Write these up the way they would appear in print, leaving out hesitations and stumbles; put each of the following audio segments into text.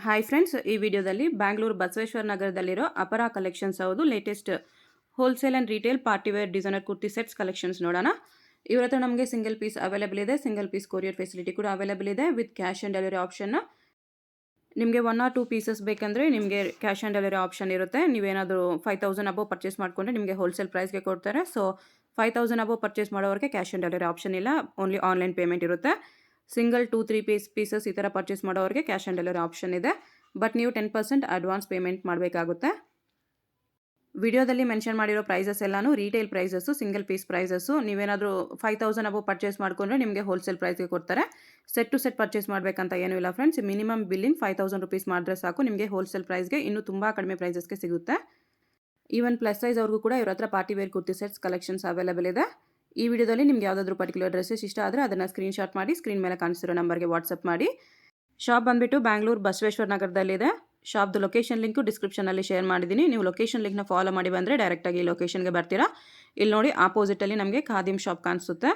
Hi friends, ಈ ವಿಡಿಯೋದಲ್ಲಿ Bangalore Basaveshwara ನಗರದಲ್ಲಿರೋ ಅಪರಾ collections ಹೌದು latest wholesale and retail partywear designer kurti sets collections ನೋಡೋಣ. ಇವ್ರ ಹತ್ರ ನಮಗೆ ಸಿಂಗಲ್ ಪೀಸ್ ಅವೈಲೇಬಲ್ ಇದೆ, ಸಿಂಗಲ್ ಪೀಸ್ ಕೊರಿಯರ್ ಫೆಸಿಲಿಟಿ ಕೂಡ ಅವೈಲೇಬಲ್ ಇದೆ with cash on delivery option. ನಿಮಗೆ 1 or 2 ಪೀಸಸ್ ಬೇಕಂದರೆ ನಿಮಗೆ ಕ್ಯಾಶ್ ಆನ್ ಡೆಲಿವರಿ ಆಪ್ಷನ್ ಇರುತ್ತೆ. ನೀವೇನಾದರೂ 5000 ಅಬೋ ಪರ್ಚೇಸ್ ಮಾಡಿಕೊಂಡ್ರೆ ನಿಮಗೆ ಹೋಲ್ಸೇಲ್ ಪ್ರೈಸ್ಗೆ ಕೊಡ್ತಾರೆ. ಸೊ 5000 ಅಬೋ ಪರ್ಚೇಸ್ ಮಾಡೋರಿಗೆ ಕ್ಯಾಶ್ ಆನ್ ಡೆಲಿವರಿ ಆಪ್ಷನ್ ಇಲ್ಲ, ಓನ್ಲಿ ಆನ್ಲೈನ್ ಪೇಮೆಂಟ್ ಇರುತ್ತೆ. ಸಿಂಗಲ್ 2-3 ಪೀಸಸ್ ಈ ಥರ ಪರ್ಚೇಸ್ ಮಾಡೋರಿಗೆ ಕ್ಯಾಶ್ ಆನ್ ಡೆಲಿವರಿ ಆಪ್ಷನ್ ಇದೆ, ಬಟ್ ನೀವು 10% ಅಡ್ವಾನ್ಸ್ ಪೇಮೆಂಟ್ ಮಾಡಬೇಕಾಗುತ್ತೆ. ವಿಡಿಯೋದಲ್ಲಿ ಮೆನ್ಷನ್ ಮಾಡಿರೋ ಪ್ರೈಸಸ್ ಎಲ್ಲಾನು retail prices, single piece prices. ನೀವೇನಾದರೂ 5000 ಅಬೋ ಪರ್ಚೇಸ್ ಮಾಡಿಕೊಂಡ್ರೆ ನಿಮಗೆ ಹೋಲ್ಸೇಲ್ ಪ್ರೈಸ್ಗೆ ಕೊಡ್ತಾರೆ. ಸೆಟ್ ಟು ಸೆಟ್ ಪರ್ಚೇಸ್ ಮಾಡಬೇಕಂತ ಏನೂ ಇಲ್ಲ ಫ್ರೆಂಡ್ಸ್. ಮಿನಿಮಮ್ ಬಿಲ್ಲಿಂಗ್ 5000 ರುಪೀಸ್ ಮಾಡಿದ್ರೆ ಸಾಕು, ನಿಮಗೆ ಹೋಲ್ಸೇಲ್ ಪ್ರೈಸ್ಗೆ ಇನ್ನೂ ತುಂಬ ಕಡಿಮೆ ಪ್ರೈಸಸ್ಗೆ ಸಿಗುತ್ತೆ. ಈವನ್ ಪ್ಲಸ್ ಸೈಜ್ ಅವ್ರಿಗೂ ಕೂಡ ಇವ್ರ ಹತ್ರ party wear kurti sets collections available ಇದೆ. ಈ ವಿಡಿಯೋದಲ್ಲಿ ನಿಮ್ಗೆ ಯಾವುದಾದ್ರೂ ಪರ್ಟಿಕ್ಯುಲರ್ ಡ್ರೆಸ್ಸಸ್ ಇಷ್ಟ ಆದರೆ ಅದನ್ನು ಸ್ಕ್ರೀನ್ಶಾಟ್ ಮಾಡಿ ಸ್ಕ್ರೀನ್ ಮೇಲೆ ಕಾಣಿಸಿರೋ ನಂಬರ್ಗೆ ವಾಟ್ಸಪ್ ಮಾಡಿ. ಶಾಪ್ ಬಂದುಬಿಟ್ಟು ಬ್ಯಾಂಗ್ಳೂರು ಬಸವೇಶ್ವರ ನಗರದಲ್ಲಿದೆ. ಶಾಪ್ದು ಲೊಕೇಶನ್ ಲಿಂಕು ಡಿಸ್ಕ್ರಿಪ್ಷನಲ್ಲಿ ಶೇರ್ ಮಾಡಿದ್ದೀನಿ. ನೀವು ಲೊಕೇಶನ್ ಲಿಂಕ್ನ ಫಾಲೋ ಮಾಡಿ ಬಂದರೆ ಡೈರೆಕ್ಟಾಗಿ ಲೊಕೇಶನ್ಗೆ ಬರ್ತೀರಾ. ಇಲ್ಲಿ ನೋಡಿ ಆಪೋಸಿಟಲ್ಲಿ ನಮಗೆ ಖಾದಿಮ್ ಶಾಪ್ ಕಾಣಿಸುತ್ತೆ.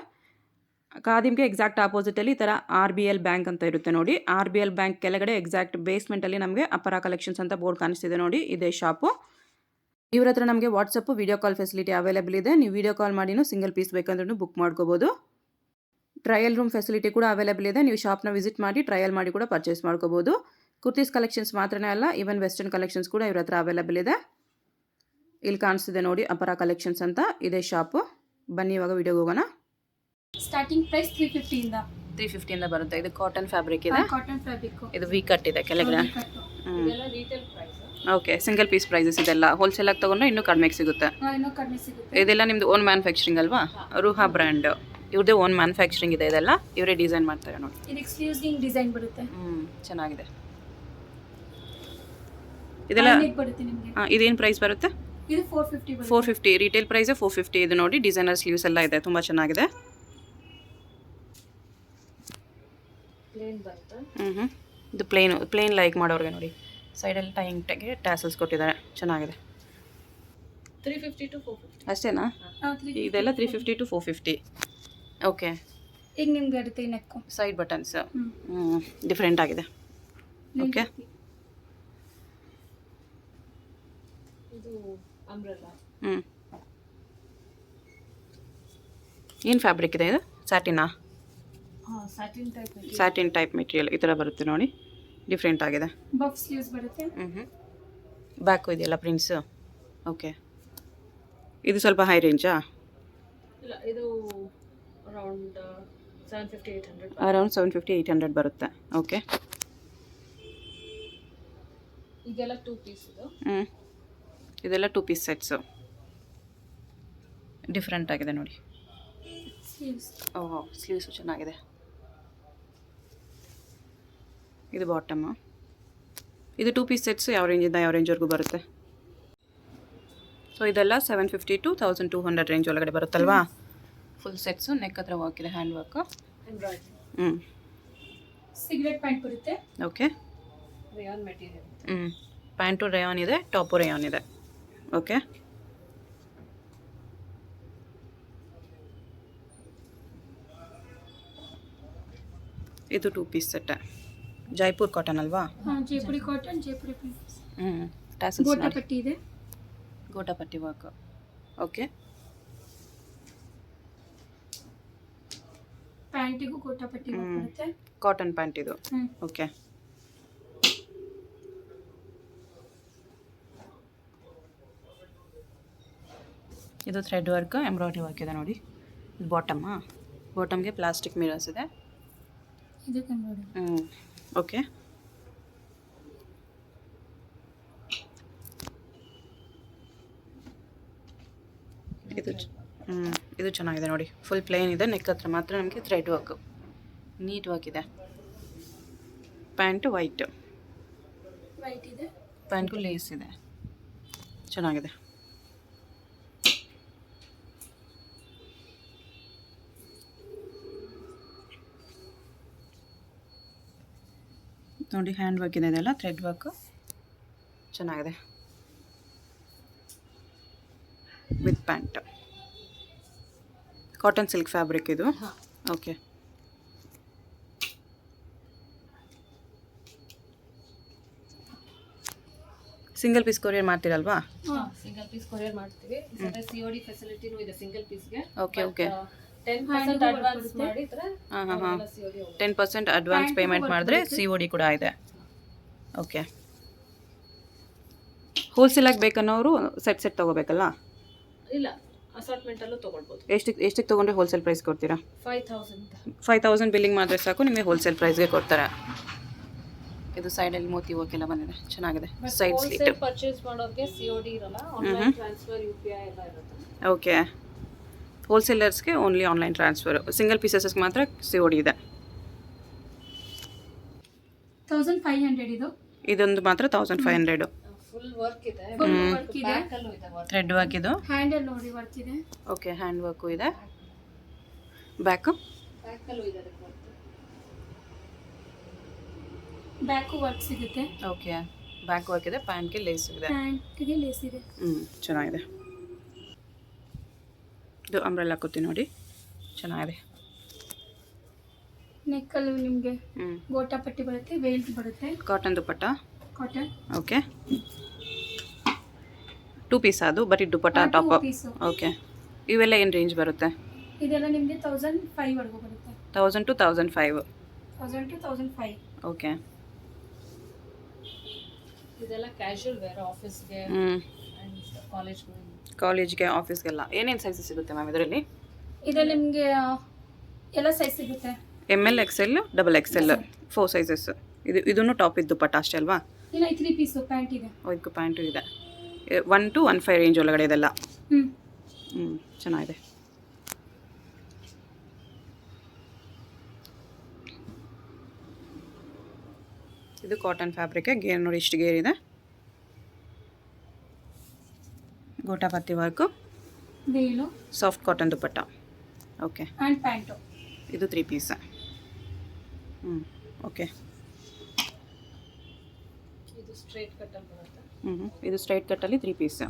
ಖಾದಿಮ್ಗೆ ಎಕ್ಸಾಕ್ಟ್ ಆಪೋಸಿಟಲ್ಲಿ ಈ ಥರ RBL ಬ್ಯಾಂಕ್ ಅಂತ ಇರುತ್ತೆ ನೋಡಿ. RBL ಬ್ಯಾಂಕ್ ಕೆಳಗಡೆ ಎಕ್ಸಾಕ್ಟ್ ಬೇಸ್ಮೆಂಟಲ್ಲಿ ನಮಗೆ ಅಪರಾ ಕಲೆಕ್ಷನ್ಸ್ ಅಂತ ಬೋರ್ಡ್ ಕಾಣಿಸ್ತಿದೆ ನೋಡಿ, ಇದೇ ಶಾಪು. ಇವ್ರ ಹತ್ರ ನಮಗೆ WhatsApp video call facility available ಇದೆ. ನೀವು ವಿಡಿಯೋ ಕಾಲ್ ಮಾಡಿನೂ ಸಿಂಗಲ್ ಪೀಸ್ ಬೇಕಂದ್ರೂ ಬುಕ್ ಮಾಡ್ಕೋಬೋದು. ಟ್ರಯಲ್ ರೂಮ್ ಫೆಸಿಲಿಟಿ ಕೂಡ ಅವೈಲೇಬಲ್ ಇದೆ. ನೀವು ಶಾಪ್ನ ವಿಸಿಟ್ ಮಾಡಿ ಟ್ರಯಲ್ ಮಾಡಿ ಕೂಡ ಪರ್ಚೇಸ್ ಮಾಡ್ಕೋಬೋದು. ಕುರ್ತೀಸ್ ಕಲೆಕ್ಷನ್ಸ್ ಮಾತ್ರನೇ ಅಲ್ಲ, ಈವನ್ ವೆಸ್ಟರ್ನ್ ಕಲೆಕ್ಷನ್ಸ್ ಕೂಡ ಇವ್ರ ಹತ್ರ ಅವೈಲೇಬಲ್ ಇದೆ. ಇಲ್ಲಿ ಕಾಣಿಸ್ತಿದೆ ನೋಡಿ ಅಪರಾ ಕಲೆಕ್ಷನ್ಸ್ ಅಂತ, ಇದೇ ಶಾಪು. ಬನ್ನಿ ಇವಾಗ ವಿಡಿಯೋಗೆ ಹೋಗೋಣ. ಸ್ಟಾರ್ಟಿಂಗ್ ಪ್ರೈಸ್ 350 ಇಂದ 350 ಇಂದ ಬರುತ್ತೆ. ಇದು ಕಾಟನ್ ಫ್ಯಾಬ್ರಿಕ್ ಇದೆ. Cotton fabric. ಇದು ವಿ ಕಟ್ ಇದೆ ಕೆಳಗಡೆ. ಇದೆಲ್ಲ retail price. Okay, single piece prices ಇದೆಲ್ಲ. ಹೋಲ್ಸೇಲ್ ಆಗಿ ತಗೊಂಡ್ರೆ ಇನ್ನೂ ಕಡಿಮೆಗೆ ಸಿಗುತ್ತೆ. ಇನ್ನೂ ಕಡಿಮೆ ಸಿಗುತ್ತೆ. ಇದೆಲ್ಲ ನಿಮ್ದು ಓನ್ ಮ್ಯಾನುಫ್ಯಾಕ್ಚರಿಂಗ್ ಅಲ್ವಾ? ರೂಹಾ ಬ್ರ್ಯಾಂಡ್ ಇವ್ರದೇ ಓನ್ ಮ್ಯಾನುಫ್ಯಾಕ್ಚರಿಂಗ್ ಇದೆ. ಇದೆಲ್ಲ ಇವರೇ ಡಿಸೈನ್ ಮಾಡ್ತಾರೆ ನೋಡಿ. ಇದಕ್ಕೆ ಸ್ಲೀವ್ಸಿಂಗ್ ಡಿಸೈನ್ ಬರುತ್ತೆ. ಚೆನ್ನಾಗಿದೆ. ಇದೆಲ್ಲ ಬರುತ್ತೆ ನಿಮಗೆ. ಇದೇನು ಪ್ರೈಸ್ ಬರುತ್ತೆ? ಇದು 450 ಬರುತ್ತೆ. 450 ರಿಟೇಲ್ ಪ್ರೈಸ್ 450. ಇದು ನೋಡಿ ಡಿಸೈನರ್ ಸ್ಲೀವ್ಸ್ ಎಲ್ಲ ಇದೆ, ತುಂಬ ಚೆನ್ನಾಗಿದೆ. ಪ್ಲೇನ್ ಬರುತ್ತೆ. ಇದು ಪ್ಲೇನ್ ಲೈಕ್ ಮಾಡೋರಿಗೆ ನೋಡಿ, ಸೈಡಲ್ಲಿ ಟೈಂಟಾಗಿ ಟ್ಯಾಸಲ್ಸ್ ಕೊಟ್ಟಿದ್ದಾರೆ, ಚೆನ್ನಾಗಿದೆ. 350 to 450 ಅಷ್ಟೇನಾ? ಇದೆಲ್ಲ 350 to 450. ಓಕೆ, ಈಗ ನಿಮ್ಗೆ ಇರುತ್ತೆ ನೆಕ್ಕು ಸೈಡ್ ಬಟನ್ಸ್ ಡಿಫ್ರೆಂಟ್ ಆಗಿದೆ. ಓಕೆ, ಇದು ಅಂಬ್ರೆಲಾ. ಏನು ಫ್ಯಾಬ್ರಿಕ್ ಇದೆ ಇದು? ಸ್ಯಾಟಿನಾ? ಸ್ಯಾಟಿನ್ ಟೈಪ್ ಮೆಟೀರಿಯಲ್ ಈ ಥರ ಬರುತ್ತೆ ನೋಡಿ, ಡಿಫ್ರೆಂಟ್ ಆಗಿದೆ. ಬಫ್ ಸ್ಲೀವ್ಸ್ ಬರುತ್ತೆ. ಬ್ಯಾಕು ಇದೆಯಲ್ಲ ಪ್ರಿಂಟ್ಸು. ಓಕೆ, ಇದು ಸ್ವಲ್ಪ ಹೈ ರೇಂಜಾ? ಇಲ್ಲ, ಇದು ಅರೌಂಡ್ 750-800. ಅರೌಂಡ್ 750-800 ಬರುತ್ತೆ. ಓಕೆ, ಇದೆಲ್ಲ 2 ಪೀಸ್ ಇದು. ಇದೆಲ್ಲ 2 ಪೀಸ್ ಸೆಟ್ಸು, ಡಿಫ್ರೆಂಟ್ ಆಗಿದೆ ನೋಡಿ. ಸ್ಲೀವ್ಸ್. ಓಹೋ, ಸ್ಲೀವ್ಸು ಚೆನ್ನಾಗಿದೆ. ಇದು ಬಾಟಮು. ಇದು 2 ಪೀಸ್ ಸೆಟ್ಸು ಯಾವ ರೇಂಜಿಂದ ಯಾವ ರೇಂಜ್ವರೆಗೂ ಬರುತ್ತೆ? ಸೊ ಇದೆಲ್ಲ 750 to 1200 ರೇಂಜ್ ಒಳಗಡೆ ಬರುತ್ತಲ್ವಾ? Full sets. ನೆಕ್ ಹತ್ರ ವರ್ಕ್ ಇದೆ, ಹ್ಯಾಂಡ್ ವರ್ಕು. ಸಿಗರೇಟ್ ಪ್ಯಾಂಟ್ ಬರುತ್ತೆ. Okay, rayon material. Pant rayon ಇದೆ, ಟಾಪು ರೇಯಾನ್ ಇದೆ. ಓಕೆ, ಇದು 2 ಪೀಸ್ ಸೆಟ್. ಜೈಪುರ್ ಕಾಟನ್ ಅಲ್ವಾ? Jaipuri cotton, Jaipuri prints. Tassels gotapatti ಇದೆ. ಗೋಟಾಪಟ್ಟಿ ವರ್ಕ್. ಓಕೆ, ಪ್ಯಾಂಟಿಗೂ ಗೋಟಾಪಟ್ಟಿ ವರ್ಕ್ ಬರುತ್ತೆ. ಕಾಟನ್ ಪ್ಯಾಂಟ್ ಇದು. ಓಕೆ, ಇದು ಥ್ರೆಡ್ ವರ್ಕ್, ಎಂಬ್ರಾಯ್ಡ್ರಿ ವರ್ಕ್ ಇದೆ ನೋಡಿ. ಇದು ಬಾಟಮ್ಮಾ? ಬಾಟಮ್ಗೆ ಪ್ಲಾಸ್ಟಿಕ್ ಮಿರರ್ಸ್ ಇದೆ. ಇದಕ್ಕೆ ಎಂಬ್ರಾಯ್ಡ್ರಿ. ಓಕೆ, ಇದು ಚೆನ್ನಾಗಿದೆ ನೋಡಿ. ಫುಲ್ ಪ್ಲೇನ್ ಇದೆ, ನೆಕ್ ಹತ್ರ ಮಾತ್ರ ನಮಗೆ ಥ್ರೆಡ್ ವರ್ಕ್, ನೀಟ್ ವರ್ಕ್ ಇದೆ. ಪ್ಯಾಂಟು ವೈಟ್ ಇದೆ. ಪ್ಯಾಂಟ್ಗೂ ಲೇಸ್ ಇದೆ, ಚೆನ್ನಾಗಿದೆ. ನೋಡಿ ಹ್ಯಾಂಡ್ ವರ್ಕ್ ಇದೆ, ಇದೆಲ್ಲ ಥ್ರೆಡ್ ವರ್ಕು, ಚೆನ್ನಾಗಿದೆ. With pant, cotton silk fabric ಇದು. ಓಕೆ, ಸಿಂಗಲ್ ಪೀಸ್ ಕೊರಿಯರ್ ಮಾಡ್ತೀರಲ್ವಾ? ಸಿಂಗಲ್ ಪೀಸ್ ಕೊರಿಯರ್ ಮಾಡ್ತೀವಿ. COD ಫೆಸಿಲಿಟಿನೂ ಇದೆ ಸಿಂಗಲ್ ಪೀಸ್ಗೆ. ಓಕೆ ಓಕೆ 10% ಅಡ್ವಾನ್ಸ್ ಮಾಡಿದ್ರೆ ಹಾಂ ಹಾಂ ಹಾಂ COD 10% ಅಡ್ವಾನ್ಸ್ ಪೇಮೆಂಟ್ ಮಾಡಿದ್ರೆ COD ಕೂಡ ಇದೆ. ಓಕೆ. ಹೋಲ್ಸೇಲಾಗಿ ಬೇಕನ್ನೋರು ಸೆಟ್ ತೊಗೋಬೇಕಲ್ಲ? ಇಲ್ಲ, ಅಸಾರ್ಟ್ಮೆಂಟ್ ಅಲ್ಲೂ ತಗೊಳ್ಬೋದು. ಎಷ್ಟಕ್ಕೆ ತೊಗೊಂಡ್ರೆ ಹೋಲ್ಸೇಲ್ ಪ್ರೈಸ್ ಕೊಡ್ತೀರಾ? 5000 ಬಿಲ್ಲಿಂಗ್ ಮಾಡಿದ್ರೆ ಸಾಕು, ನಿಮಗೆ ಹೋಲ್ಸೇಲ್ ಪ್ರೈಸ್ಗೆ ಕೊಡ್ತಾರೆ. ಇದು ಸೈಡಲ್ಲಿ ಮೋತಿ ವರ್ಕ್ ಎಲ್ಲ ಬಂದಿದೆ, ಚೆನ್ನಾಗಿದೆ. Side slit. ಹೋಲ್ಸೇಲ್ ಪರ್ಚೇಸ್ ಮಾಡೋರಿಗೆ COD ಇರಲ್ಲ, ಆನ್ಲೈನ್ ಟ್ರಾನ್ಸ್ಫರ್ UPI ಎಲ್ಲ ಇರುತ್ತೆ. ಓಕೆ. ಹೋಲ್ಸೇಲರ್ಸ್ಗೆ ಓನ್ಲಿ ಆನ್ಲೈನ್ ಟ್ರಾನ್ಸ್ಫರ್, ಸಿಂಗಲ್ ಪೀಸಸ್ಗೆ ಮಾತ್ರ COD ಇದೆ. 1500 ಇದು. ಇದೊಂದು ಮಾತ್ರ 1500. ಫುಲ್ ವರ್ಕ್ ಇದೆ, ವರ್ಕ್ ಇದೆ, ಬ್ಯಾಕ್ ಅಲ್ಲೂ ಇದೆ ವರ್ಕ್. ಥ್ರೆಡ್ ವರ್ಕ್ ಇದು. ಹ್ಯಾಂಡಲ್ ನೋಡಿ ವರ್ಕ್ ಇದೆ. ಓಕೆ, ಹ್ಯಾಂಡ್ ವರ್ಕು ಇದೆ. ಬ್ಯಾಕು ಅಲ್ಲೂ ಇದೆ ವರ್ಕ್. ಬ್ಯಾಕು ವರ್ಕ್ ಸಿಗುತ್ತೆ. ಓಕೆ, ಬ್ಯಾಕ್ ವರ್ಕ್ ಇದೆ, ಪ್ಯಾಂಟ್ಗೆ ಲೇಸ್ ಇದೆ. ಪ್ಯಾಂಟ್ಗೆ ಲೇಸ್ ಇದೆ. ಚೆನ್ನಾಗಿದೆ. ಇದು ಅಂಬ್ರೆಲ್ಲ ಕುರ್ತಿ ನೋಡಿ, ಚೆನ್ನಾಗಿದೆ. ನೆಕ್ಕಲ್ಲೂ ನಿಮಗೆ ಗೋಟಾ ಪಟ್ಟಿ ಬರುತ್ತೆ, ವೇಲ್ಟ್ ಬರುತ್ತೆ. ಕಾಟನ್ ದುಪ್ಪಟ್ಟ. ಕಾಟನ್. ಓಕೆ, 2 ಪೀಸ್ ಅದು, ಬರೀ ದುಪ್ಪಟ್ಟ ಟಾಪ್. ಓಕೆ, ಇವೆಲ್ಲ ಏನು ರೇಂಜ್ ಬರುತ್ತೆ? ಇದೆಲ್ಲ ನಿಮಗೆ 1005 ವರೆಗೂ ಬರುತ್ತೆ. 1000 to 1005. 1000 to 1005. ಓಕೆ. ಇದೆಲ್ಲ ಕ್ಯಾಶುಯಲ್ ವೇರ್, ಆಫೀಸ್ಗೆ ಕಾಲೇಜ್ಗೆ ಆಫೀಸ್ಗೆಲ್ಲ ಏನೇನು ಸೈಜಸ್ ಸಿಗುತ್ತೆ ಮ್ಯಾಮ್ ಇದರಲ್ಲಿ? ಇದರಲ್ಲಿ ನಿಮಗೆ ಎಲ್ಲ ಸೈಜ್ ಸಿಗುತ್ತೆ. ML XL XXL 4 sizes. ಇದನ್ನು ಟಾಪ್ ಇದ್ದು ದುಪ್ಪಟ್ಟ ಅಷ್ಟೇ ಅಲ್ವಾ? ಇಲ್ಲ, 3 ಪೀಸು ಪ್ಯಾಂಟ್ ಇದೆ. ಇದಕ್ಕೂ ಪ್ಯಾಂಟು ಇದೆ. 1 to 15 ರೇಂಜ್ ಒಳಗಡೆ ಇದೆಲ್ಲ. ಚೆನ್ನಾಗಿದೆ. ಇದು ಕಾಟನ್ ಫ್ಯಾಬ್ರಿಕ್, ಗೇರ್ ನೋಡಿ ಇಷ್ಟು ಗೇರ್ ಇದೆ. ಗೋಟಾ ಪತ್ತಿ work, Velu, soft cotton dupatta. Okay, and pant. ಇದು 3 ಪೀಸ್. ಓಕೆ. ಇದು ಸ್ಟ್ರೈಟ್ ಕಟ್ಟಲ್ಲಿ ಬರುತ್ತೆ. ಇದು ಸ್ಟ್ರೈಟ್ ಕಟ್ಟಲ್ಲಿ 3 ಪೀಸ್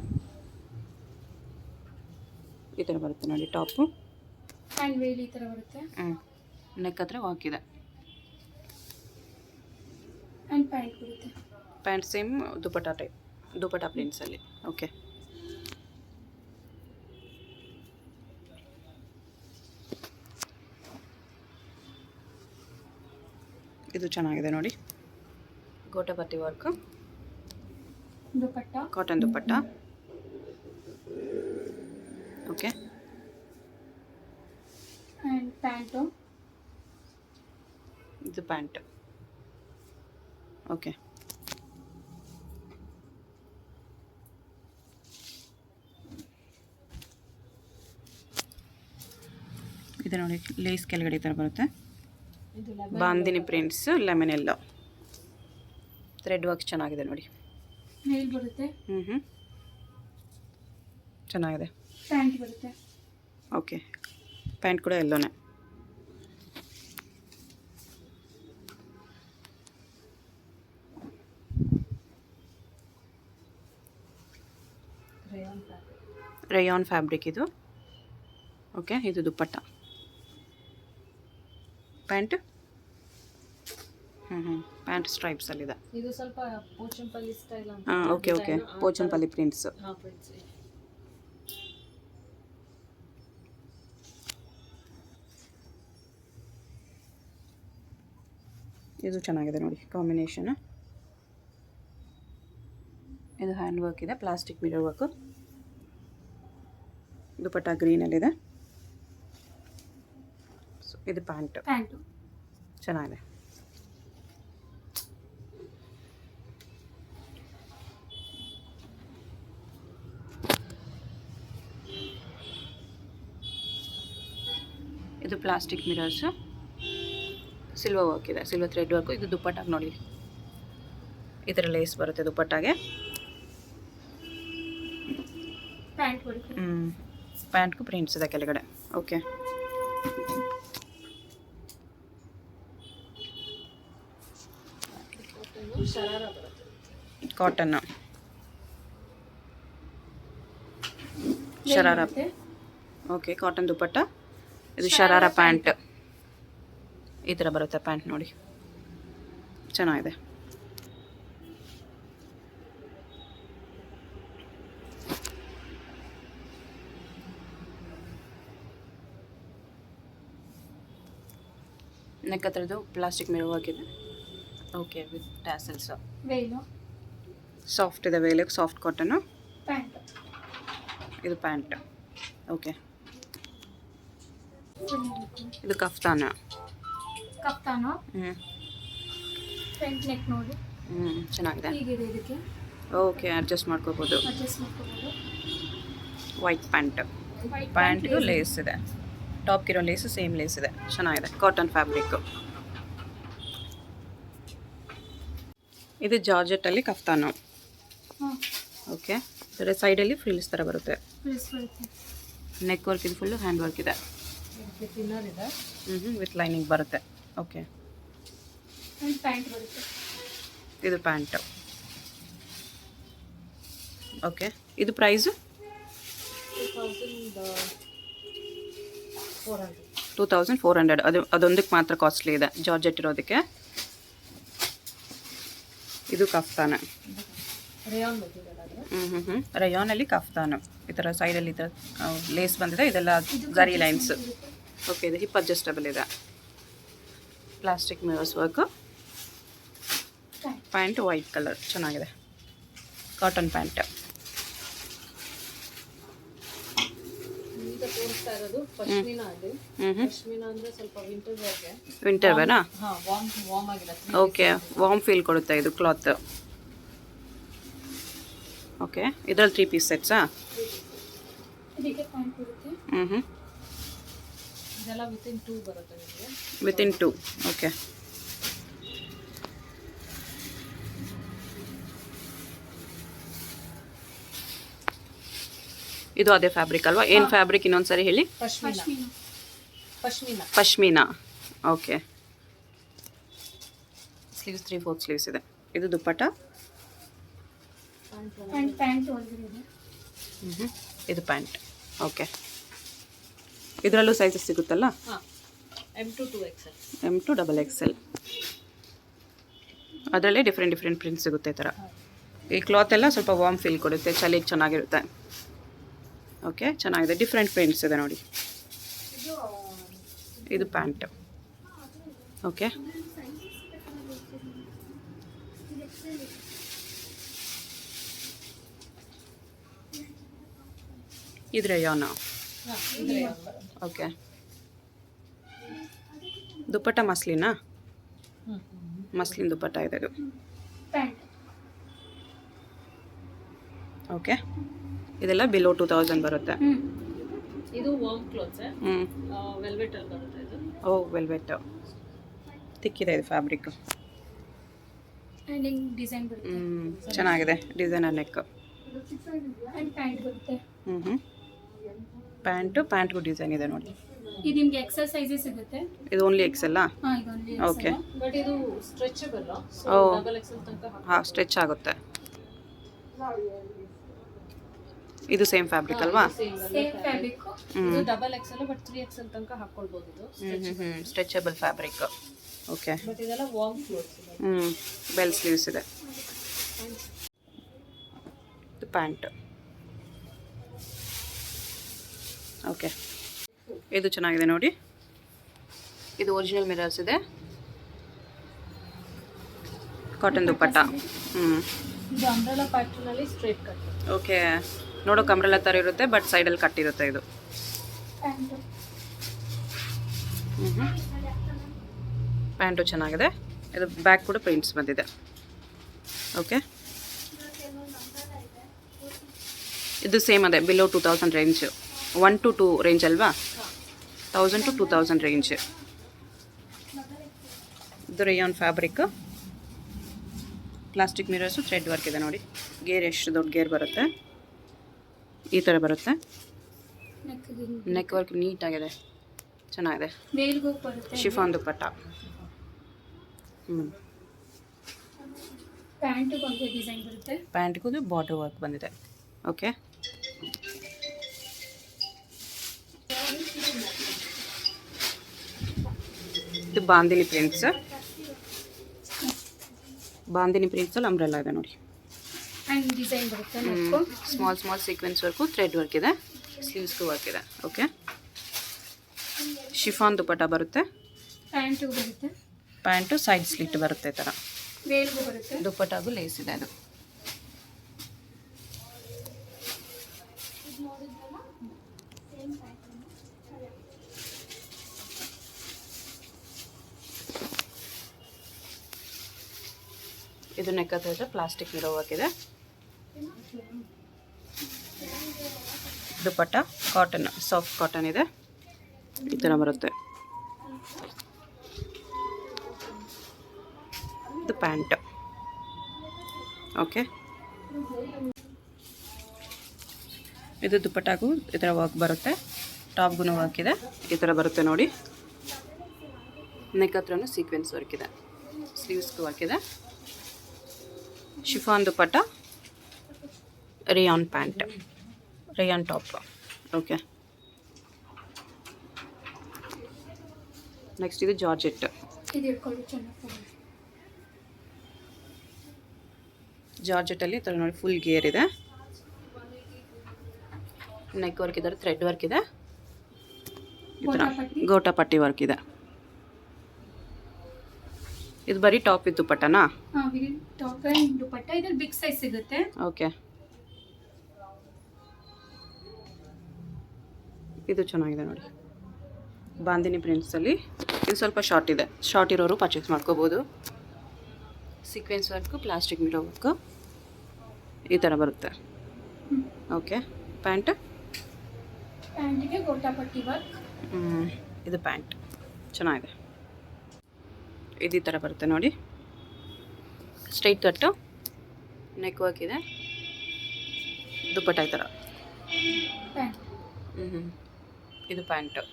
ಈ ಥರ ಬರುತ್ತೆ ನೋಡಿ. ಟಾಪು ಆ್ಯಂಡ್ ವೇಲ್ ಈ ಥರ ಬರುತ್ತೆ. ನೆಕ್ ಹತ್ರ ವರ್ಕ್ ಇದೆ. ಆ್ಯಂಡ್ ಪ್ಯಾಂಟ್ ಬರುತ್ತೆ. ಪ್ಯಾಂಟ್ ಸೇಮ್ ದುಪ್ಪಟ್ಟ ಟೈಪ್, ದುಪ್ಪಟ್ಟ ಪ್ರಿಂಟ್ಸಲ್ಲಿ. ಓಕೆ. ಇದು ಚೆನ್ನಾಗಿದೆ ನೋಡಿ, ಗೋಟಾ ಪತ್ತಿ work, dupatta, cotton dupatta. Okay. And pant. ಇದು ಪ್ಯಾಂಟ್. ಓಕೆ. ಇದು ನೋಡಿ ಲೇಸ್ ಕೆಳಗಡೆ ಈ ಥರ ಬರುತ್ತೆ. ಬಾಂದಿನಿ ಪ್ರಿಂಟ್ಸ್, ಲೆಮನ್ ಎಲ್ಲೋ, ಥ್ರೆಡ್ ವರ್ಕ್ ಚೆನ್ನಾಗಿದೆ ನೋಡಿ. ಮೇಲ್ ಬರುತ್ತೆ. ಚೆನ್ನಾಗಿದೆ. ಪ್ಯಾಂಟ್ ಬರುತ್ತೆ. ಓಕೆ, ಪ್ಯಾಂಟ್ ಕೂಡ ಎಲ್ಲೋನೇ. ರೇಯಾನ್ ಫ್ಯಾಬ್ರಿಕ್ ಇದು. ಓಕೆ, ಇದು ದುಪ್ಪಟ್ಟ. ಪ್ಯಾಂಟ್ ಪ್ಯಾಂಟ್ ಸ್ಟ್ರೈಪ್ಸಲ್ಲಿದೆ. ಇದು ಸ್ವಲ್ಪ ಪೋಚಂಪಲ್ಲಿ ಸ್ಟೈಲ್ ಅಂತ. Okay okay, Pochampally prints. Prints. ಇದು ಚೆನ್ನಾಗಿದೆ ನೋಡಿ ಕಾಂಬಿನೇಷನ್. ಇದು ಹ್ಯಾಂಡ್ ವರ್ಕ್ ಇದೆ, ಪ್ಲಾಸ್ಟಿಕ್ ಮಿರರ್ ವರ್ಕು. ದುಪ್ಪಟ್ಟ ಗ್ರೀನಲ್ಲಿದೆ. ಇದು ಪ್ಯಾಂಟು ಚೆನ್ನಾಗಿದೆ. ಇದು ಪ್ಲಾಸ್ಟಿಕ್ ಮಿರರ್ಸು, ಸಿಲ್ವರ್ ವರ್ಕ್ ಇದೆ, ಸಿಲ್ವರ್ ಥ್ರೆಡ್ ವರ್ಕು. ಇದು ದುಪ್ಪಟ್ಟಾಗಿ ನೋಡಿ ಈ ಥರ ಲೇಸ್ ಬರುತ್ತೆ ದುಪ್ಪಟ್ಟಾಗೆ. ಪ್ಯಾಂಟ್ಗೂ ಪ್ರಿಂಟ್ಸ್ ಇದೆ ಕೆಳಗಡೆ. ಓಕೆ. ಕಾಟನ್ ಶರಾರ. ಓಕೆ, ಕಾಟನ್ ದುಪ್ಪಟ್ಟ. ಇದು ಶರಾರ ಪ್ಯಾಂಟ್ ಈ ಥರ ಬರುತ್ತೆ. ಪ್ಯಾಂಟ್ ನೋಡಿ ಚೆನ್ನಾಗಿದೆ. ನೆಕ್ ಹತ್ರದ್ದು ಪ್ಲಾಸ್ಟಿಕ್ ಮಿರರ್ ಹಾಕಿದೆ. Okay, with tassels. Velu soft ಇದೆ, ವೇಲಕ್ಕೆ ಸಾಫ್ಟ್ ಕಾಟನ್ನು. ಪ್ಯಾಂಟ್ ಇದು ಪ್ಯಾಂಟ್. ಓಕೆ, ಇದು ಕಫ್ತಾನ. ಕಪ್ತಾನು ಹ್ಞೂ ಫ್ರಂಟ್ ನೆಕ್ ನೋಡಿ ಚೆನ್ನಾಗಿದೆ. ಹೀಗಿದೆ. ಇದಕ್ಕೆ ಓಕೆ, ಅಡ್ಜಸ್ಟ್ ಮಾಡ್ಕೋಬೋದು. ಅಡ್ಜಸ್ಟ್ ಮಾಡ್ಕೋಬೋದು. White pant. ವೈಟ್ ಪ್ಯಾಂಟ್ಗೂ ಲೇಸ್ ಇದೆ. ಟಾಪ್ಗಿರೋ ಲೇಸು ಸೇಮ್ ಲೇಸ್ ಇದೆ, ಚೆನ್ನಾಗಿದೆ. Cotton fabric. ಇದು ಜಾರ್ಜೆಟ್ಟಲ್ಲಿ ಕಫ್ತಾನು. ಹಾಂ ಓಕೆ, ಇದರ ಸೈಡಲ್ಲಿ ಫ್ರಿಲ್ಸ್ ಥರ ಬರುತ್ತೆ. ಪ್ಲೇಸ್ ಬರುತ್ತೆ. ನೆಕ್ ವರ್ಕ್ ಇದು ಫುಲ್ಲು ಹ್ಯಾಂಡ್ ವರ್ಕ್ ಇದೆ. ಇನ್ನರ್ ಇದೆ. ವಿತ್ ಲೈನಿಂಗ್ ಬರುತ್ತೆ. ಓಕೆ, ಆ್ಯಂಡ್ ಪ್ಯಾಂಟ್ ಬರುತ್ತೆ. ಇದು ಪ್ಯಾಂಟು. ಓಕೆ, ಇದು ಪ್ರೈಸು 2400. ಅದೊಂದಕ್ಕೆ ಮಾತ್ರ ಕಾಸ್ಟ್ಲಿ ಇದೆ, ಜಾರ್ಜೆಟ್ ಇರೋದಕ್ಕೆ. ಇದು ಕಫ್ತಾನ. ರೇಯಾನ್ ಮೆಟೀರಿಯಲ್ ಆದರೆ ರಯಾನಲ್ಲಿ ಕಫ್ತಾನು. ಈ ಥರ ಸೈಡಲ್ಲಿ ಈ ಥರ ಲೇಸ್ ಬಂದಿದೆ. ಇದೆಲ್ಲ ಝರಿ ಲೈನ್ಸ್. ಓಕೆ, ಇದು ಹಿಪ್ ಅಡ್ಜಸ್ಟಬಲ್ ಇದೆ. Plastic mirrors work. Pant white colour, ಚೆನ್ನಾಗಿದೆ. Cotton pant. ಈಗ ತೋರಿಸ್ತಾ ಇರೋದು ಪಶ್ಮಿನಾ ಇದೆ. ಪಶ್ಮಿನಾ ಅಂದರೆ ಸ್ವಲ್ಪ ವಿಂಟರ್ ವೇರ್ಗೆ. Winter wear? ಹಾಂ, ವಾರ್ಮ್ ಆಗಿದೆ. ಓಕೆ, ವಾರ್ಮ್ ಫೀಲ್ ಕೊಡುತ್ತೆ ಇದು ಕ್ಲಾತ್. ಓಕೆ, ಇದರಲ್ಲಿ 3 ಪೀಸ್ ಸೆಟ್ಸಾ? ಇದಕ್ಕೆ ಪ್ಯಾಂಟ್ ಬರುತ್ತೆ. ಇದೆಲ್ಲ ವಿತಿನ್ 2 ಬರುತ್ತೆ ನಿಮಗೆ. ವಿತಿನ್ 2. ಓಕೆ, ಇದು ಅದೇ ಫ್ಯಾಬ್ರಿಕ್ ಅಲ್ವಾ? ಏನು ಫ್ಯಾಬ್ರಿಕ್ ಇನ್ನೊಂದು ಸರಿ ಹೇಳಿ. Pashmina. Pashmina pashmina. Pashmina. Okay, sleeves 3/4 sleeves ಇದೆ. ಇದು ದುಪ್ಪಟ್ಟ. ಆ್ಯಂಡ್ ಪ್ಯಾಂಟ್ ಒಳಗಡೆ ಇದೆ. ಇದು ಪ್ಯಾಂಟ್. ಓಕೆ, ಇದರಲ್ಲೂ ಸೈಜಸ್ ಸಿಗುತ್ತಲ್ಲ? ಹಾಂ, M to 2XL. M to XXL. ಅದರಲ್ಲೇ ಡಿಫ್ರೆಂಟ್ ಪ್ರಿಂಟ್ ಸಿಗುತ್ತೆ ಈ ಥರ. ಈ ಕ್ಲಾತ್ ಎಲ್ಲ ಸ್ವಲ್ಪ ವಾರ್ಮ್ ಫೀಲ್ ಕೊಡುತ್ತೆ, ಚಳಿಗೆ ಚೆನ್ನಾಗಿರುತ್ತೆ. ಓಕೆ, ಚೆನ್ನಾಗಿದೆ. ಡಿಫ್ರೆಂಟ್ ಪ್ರಿಂಟ್ಸ್ ಇದೆ ನೋಡಿ. ಇದು ಪ್ಯಾಂಟ್. ಓಕೆ, ಇದು ರೇಯಾನ್. ಹಾಂ, ಇದು ರೇಯಾನ್ ಬರುತ್ತೆ. ಓಕೆ, ದುಪ್ಪಟ್ಟ ಮಸ್ಲಿನಾ? ಮಸ್ಲಿನ್ ದುಪ್ಪಟ್ಟ ಇದೆ ಇದು. ಪ್ಯಾಂಟ್ ಓಕೆ, ಇದೆಲ್ಲ ಬಿಲೋ 2000 ಬರುತ್ತೆ. ಇದು ವಾರ್ಮ್ ಕ್ಲಾತ್ಸ್. ವೆಲ್ವೆಟ್ ಅಲ್ಲಿ ಬರುತ್ತೆ ಇದು. ಓ, ವೆಲ್ವೆಟ್. ತಿಕ್ಕಿದೆ ಇದು ಫ್ಯಾಬ್ರಿಕ್. ಆ್ಯಂಡ್ ಹಿಂಗೆ ಡಿಸೈನ್ ಬರುತ್ತೆ. ಚೆನ್ನಾಗಿದೆ. Designer neck. ಆ್ಯಂಡ್ ಪ್ಯಾಂಟ್ ಬರುತ್ತೆ. ಪ್ಯಾಂಟ್ಗೂ ಡಿಸೈನ್ ಇದೆ ನೋಡಿ. ಇದು ನಿಮಗೆ ಎಕ್ಸೆಲ್ ಸೈಜಸ್ ಸಿಗುತ್ತೆ. ಇದು ಓನ್ಲಿ ಎಕ್ಸೆಲ್ಲಾ? ಹಾಂ, ಇದು ಓನ್ಲಿ ಓಕೆ. ಬಟ್ ಇದು ಸ್ಟ್ರೆಚಬಲ್. ಸೊ ಓ. ಡಬಲ್ ಎಕ್ಸೆಲ್ ತನಕ ಹಾಂ, ಸ್ಟ್ರೆಚ್ ಆಗುತ್ತೆ. ಇದು ಸೇಮ್ ಫ್ಯಾಬ್ರಿಕ್ ಅಲ್ವಾ? Same fabric. ಇದು ಡಬಲ್ ಎಕ್ಸೆಲ್ ಬಟ್ 3XL ತನಕ ಹಾಕೊಳ್ಬೋದು ಇದು. Stretchable fabric. ಓಕೆ, ಬಟ್ ಇದೆಲ್ಲ ವಾರ್ಮ್ ಕ್ಲೋತ್ಸ್ ಇದೆ. ಬೆಲ್ ಸ್ಲೀವ್ಸ್ ಇದೆ. ಇದು ಪ್ಯಾಂಟ್. ಓಕೆ, ಇದು ಚೆನ್ನಾಗಿದೆ ನೋಡಿ. ಇದು ಒರಿಜಿನಲ್ ಮಿರರ್ಸ್ ಇದೆ. ಕಾಟನ್ ದುಪ್ಪಟ್ಟ. ಇದು ಅಂಬ್ರೆಲಾ ಪ್ಯಾಟರ್ನ್ ಅಲ್ಲಿ ಸ್ಟ್ರೇಟ್ ಕಟ್. ಓಕೆ, ನೋಡೋಕೆ ಅಂಬ್ರೆಲಾ ಥರ ಇರುತ್ತೆ, ಬಟ್ ಸೈಡಲ್ಲಿ ಕಟ್ಟಿರುತ್ತೆ ಇದು. ಪ್ಯಾಂಟ್ ಪ್ಯಾಂಟು ಚೆನ್ನಾಗಿದೆ. ಇದು ಬ್ಯಾಕ್ ಕೂಡ ಪ್ರಿಂಟ್ಸ್ ಬಂದಿದೆ. ಓಕೆ, ಇದು ಸೇಮ್ ಅದೇ ಬಿಲೋ 2000 ರೇಂಜ್. 1 to 2 ರೇಂಜ್ ಅಲ್ವಾ? 1000 to 2000 ರೇಂಜ್. ಇದು rayon fabric. Plastic mirrors thread work ಇದೆ ನೋಡಿ. ಗೇರ್ ಎಷ್ಟು ದೊಡ್ಡ ಗೇರ್ ಬರುತ್ತೆ, ಈ ಥರ ಬರುತ್ತೆ. ನೆಕ್ ವರ್ಕ್ ನೀಟಾಗಿದೆ, ಚೆನ್ನಾಗಿದೆ. ಮೇಲ್ಗೆ ಹೋಗಿ ಬರುತ್ತೆ. ಶಿಫಾನ್ ದುಪ್ಪಟ್ಟ. ಪ್ಯಾಂಟಿಗೆ ಒಂದು ಡಿಸೈನ್ ಬರುತ್ತೆ. ಪ್ಯಾಂಟ್ಗೂ ಬಾರ್ಡರ್ ವರ್ಕ್ ಬಂದಿದೆ. ಓಕೆ, ಇದು ಬಾಂದಿನಿ ಪ್ರಿಂಟ್ಸ್. ಬಾಂದಿನಿ ಪ್ರಿಂಟ್ಸಲ್ಲಿ ಅಂಬ್ರೆಲ್ಲ ಇದೆ ನೋಡಿ. ಆ್ಯಂಡ್ ಡಿಸೈನ್ ಬರುತ್ತೆ. Neck small sequence work, thread work ಇದೆ, ಸ್ಲೀವ್ಸ್ಗೂ ವರ್ಕ್ ಇದೆ. ಓಕೆ, ಶಿಫಾನ್ ದುಪ್ಪಟ್ಟ ಬರುತ್ತೆ. ಪ್ಯಾಂಟಿಗೂ ಬರುತ್ತೆ, ಪ್ಯಾಂಟು ಸೈಡ್ ಸ್ಲಿಟ್ ಬರುತ್ತೆ ಈ ಥರ. ವೇಲ್ಗೂ ಬರುತ್ತೆ. ದುಪ್ಪಟ್ಟಾಗೂ ಲೇಸ್ ಇದೆ ಅದು. ಇದು ನೆಕ್ ಹತ್ರ ಇದೆ, ಪ್ಲಾಸ್ಟಿಕ್ ಮಿರೋ ವರ್ಕ್ ಇದೆ. ದುಪ್ಪಟ್ಟ ಕಾಟನ್, ಸಾಫ್ಟ್ ಕಾಟನ್ ಇದೆ, ಈ ಥರ ಬರುತ್ತೆ. ಇದು ಪ್ಯಾಂಟ್. ಓಕೆ, ಇದು ದುಪ್ಪಟ್ಟಾಗೂ ಈ ಥರ ವರ್ಕ್ ಬರುತ್ತೆ, ಟಾಪ್ಗೂ ವರ್ಕ್ ಇದೆ, ಈ ಥರ ಬರುತ್ತೆ ನೋಡಿ. ನೆಕ್ ಹತ್ರನೂ ಸೀಕ್ವೆನ್ಸ್ ವರ್ಕ್ ಇದೆ, ಸ್ಲೀವ್ಸ್ಗೂ ವರ್ಕ್ ಇದೆ. Chiffon dupatta, rayon pant, rayon top. Okay, next ಇದು ಜಾರ್ಜೆಟ್. ಇದು ಇಟ್ಕೊಳ್ಳಿ ಚೆನ್ನಾಗಿ. ಜಾರ್ಜೆಟಲ್ಲಿ ಈ ಥರ ನೋಡಿ ಫುಲ್ ಗೇರ್ ಇದೆ, ನೆಕ್ ವರ್ಕ್ ಇದೆ, ಥ್ರೆಡ್ ವರ್ಕ್ ಇದೆ, ಈ ಥರ ಗೋಟಾ ಪಟ್ಟಿ ವರ್ಕ್ ಇದೆ. ಇದು ಬರೀ ಟಾಪ್ ಇತ್ತು ದುಪ್ಪಟ್ಟನಾ? ಹಾಂ, ಟಾಪ್ ಆ್ಯಂಡ್ ದುಪ್ಪಟ್ಟ. ಇದ್ರಲ್ಲಿ ಬಿಗ್ ಸೈಜ್ ಸಿಗುತ್ತೆ. ಓಕೆ, ಇದು ಚೆನ್ನಾಗಿದೆ ನೋಡಿ, ಬಾಂದಿನಿ ಪ್ರಿಂಟ್ಸಲ್ಲಿ. ಇದು ಸ್ವಲ್ಪ ಶಾರ್ಟ್ ಇದೆ, ಶಾರ್ಟ್ ಇರೋರು ಪರ್ಚೇಸ್ ಮಾಡ್ಕೋಬೋದು. Sequence work, plastic mirror work, ಈ ಥರ ಬರುತ್ತೆ. ಓಕೆ, ಪ್ಯಾಂಟ್, ಪ್ಯಾಂಟಿಗೆ ಗೋಟಾಪಟ್ಟಿ ವರ್ಕ್. ಇದು ಪ್ಯಾಂಟ್ ಚೆನ್ನಾಗಿದೆ, ಇದು ಈ ಥರ ಬರುತ್ತೆ ನೋಡಿ. ಸ್ಟ್ರೈಟ್ ಕಟ್ಟು, ನೆಕ್ ವರ್ಕ್ ಇದೆ, ದುಪ್ಪಟ್ಟ ಈ ಥರ. ಪ್ಯಾಂಟ್. ಇದು ಪ್ಯಾಂಟು,